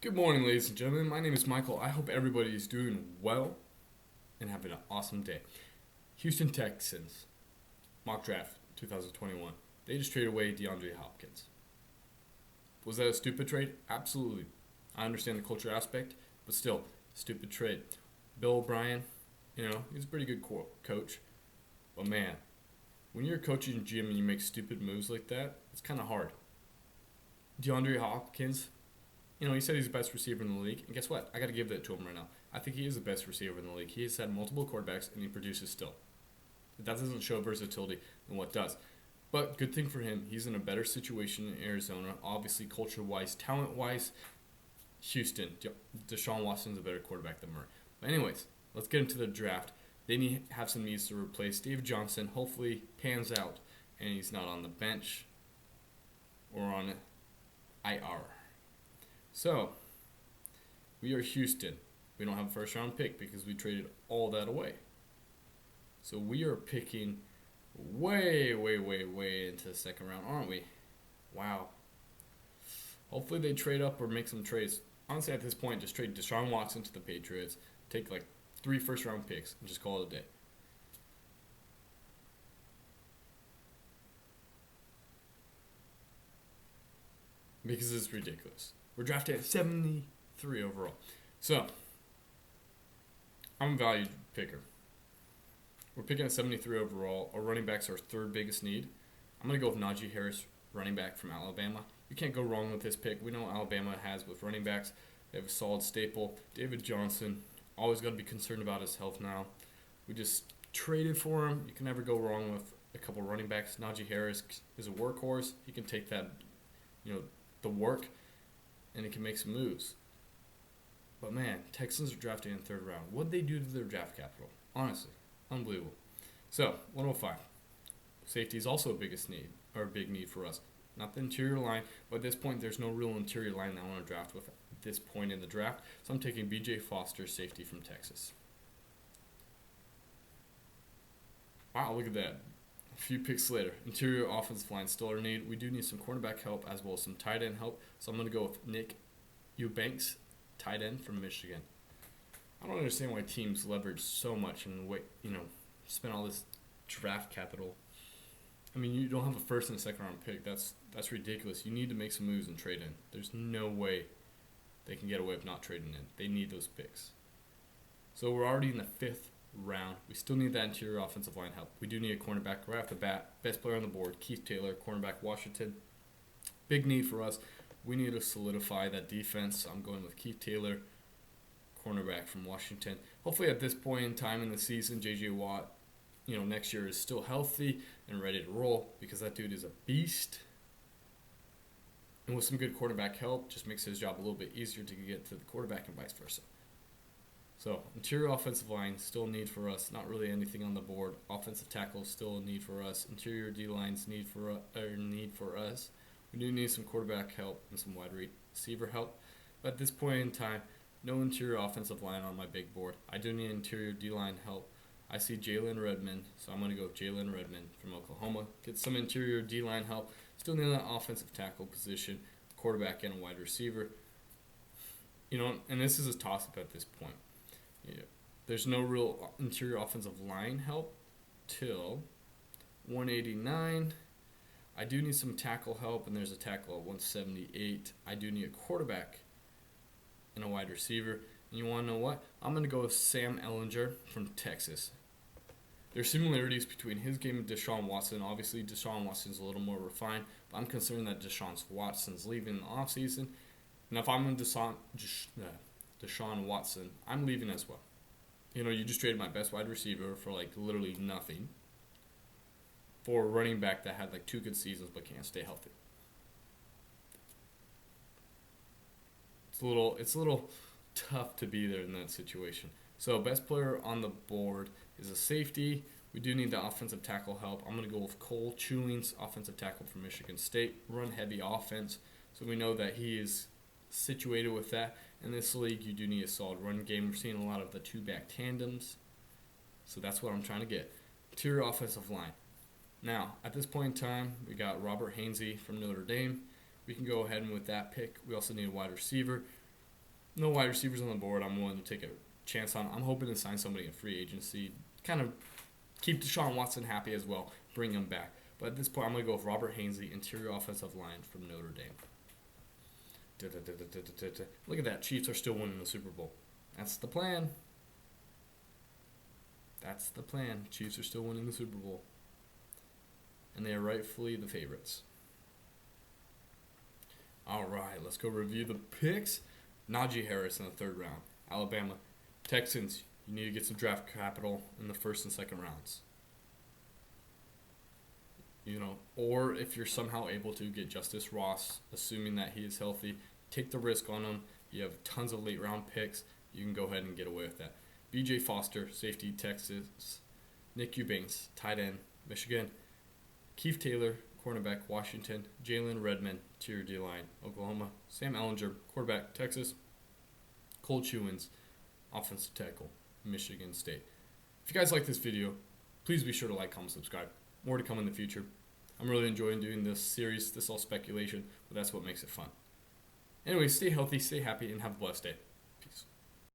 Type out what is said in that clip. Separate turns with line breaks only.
Good morning, ladies and gentlemen. My name is Michael. I hope everybody is doing well and having an awesome day. Houston Texans, mock draft 2021. They just traded away DeAndre Hopkins. Was that a stupid trade? Absolutely. I understand the culture aspect, but still, stupid trade. Bill O'Brien, he's a pretty good coach. But man, when you're coaching gym and you make stupid moves like that, it's kind of hard. DeAndre Hopkins, he said he's the best receiver in the league. And guess what? I got to give that to him right now. I think he is the best receiver in the league. He has had multiple quarterbacks, and he produces still. That doesn't show versatility than what does. But good thing for him, he's in a better situation in Arizona. Obviously, culture-wise, talent-wise, Houston, Deshaun Watson's a better quarterback than Murray. But anyways, let's get into the draft. They have some needs to replace. Dave Johnson hopefully pans out, and he's not on the bench or on IR. So, we are Houston. We don't have a first round pick because we traded all that away. So we are picking way into the second round, aren't we? Wow. Hopefully they trade up or make some trades. Honestly, at this point, just trade Deshaun Watson to the Patriots. Take like 3 first round picks and just call it a day. Because it's ridiculous. We're drafted at 73 overall. So, I'm a valued picker. We're picking at 73 overall. Our running back's our third biggest need. I'm going to go with Najee Harris, running back from Alabama. You can't go wrong with this pick. We know Alabama has with running backs. They have a solid staple. David Johnson, always got to be concerned about his health now. We just traded for him. You can never go wrong with a couple running backs. Najee Harris is a workhorse. He can take that, the work, and he can make some moves. But man, Texans are drafting in the third round. What'd they do to their draft capital? Honestly, unbelievable. So, 105. Safety is also a big need for us. Not the interior line, but at this point, there's no real interior line that I want to draft with at this point in the draft. So I'm taking B.J. Foster, safety from Texas. Wow, look at that. A few picks later, interior offensive line still our need. We do need some cornerback help as well as some tight end help. So I'm going to go with Nick Eubanks, tight end from Michigan. I don't understand why teams leverage so much and spend all this draft capital. I mean, you don't have a first and a second round pick. That's ridiculous. You need to make some moves and trade in. There's no way they can get away with not trading in. They need those picks. So we're already in the fifth round. We still need that interior offensive line help. We do need a cornerback right off the bat. Best player on the board, Keith Taylor, cornerback Washington. Big need for us. We need to solidify that defense. I'm going with Keith Taylor, cornerback from Washington. Hopefully at this point in time in the season, J.J. Watt, next year is still healthy and ready to roll because that dude is a beast. And with some good quarterback help, just makes his job a little bit easier to get to the quarterback and vice versa. So, interior offensive line, still a need for us. Not really anything on the board. Offensive tackle, still a need for us. Interior D-lines, need for us. We do need some quarterback help and some wide receiver help. But at this point in time, no interior offensive line on my big board. I do need interior D-line help. I see Jalen Redmond, so I'm going to go with Jalen Redmond from Oklahoma. Get some interior D-line help. Still need that offensive tackle position, quarterback and a wide receiver. And this is a toss-up at this point. Yeah. There's no real interior offensive line help till 189. I do need some tackle help, and there's a tackle at 178. I do need a quarterback and a wide receiver. And you want to know what? I'm going to go with Sam Ehlinger from Texas. There's similarities between his game and Deshaun Watson. Obviously, Deshaun Watson's a little more refined, but I'm concerned that Deshaun Watson's leaving in the offseason. And if I'm in Deshaun Watson, I'm leaving as well. You just traded my best wide receiver for literally nothing for a running back that had 2 good seasons but can't stay healthy. It's a little tough to be there in that situation. So best player on the board is a safety. We do need the offensive tackle help. I'm going to go with Cole Chewings, offensive tackle from Michigan State. Run heavy offense. So we know that he is situated with that. In this league, you do need a solid run game. We're seeing a lot of the 2-back tandems. So that's what I'm trying to get. Interior offensive line. Now, at this point in time, we got Robert Hainsey from Notre Dame. We can go ahead and with that pick. We also need a wide receiver. No wide receivers on the board I'm willing to take a chance on. I'm hoping to sign somebody in free agency. Kind of keep Deshaun Watson happy as well. Bring him back. But at this point, I'm going to go with Robert Hainsley, interior offensive line from Notre Dame. Look at that. Chiefs are still winning the Super Bowl. That's the plan. That's the plan. Chiefs are still winning the Super Bowl. And they are rightfully the favorites. All right, let's go review the picks. Najee Harris in the third round. Alabama. Texans, you need to get some draft capital in the first and second rounds. Or if you're somehow able to get Justice Ross, assuming that he is healthy, take the risk on him. You have tons of late round picks. You can go ahead and get away with that. B.J. Foster, safety, Texas. Nick Eubanks, tight end, Michigan. Keith Taylor, cornerback, Washington. Jalen Redmond, interior D-line, Oklahoma. Sam Ellinger, quarterback, Texas. Cole Chewins, offensive tackle, Michigan State. If you guys like this video, please be sure to like, comment, subscribe. More to come in the future. I'm really enjoying doing this series. This is all speculation, but that's what makes it fun. Anyway, stay healthy, stay happy, and have a blessed day.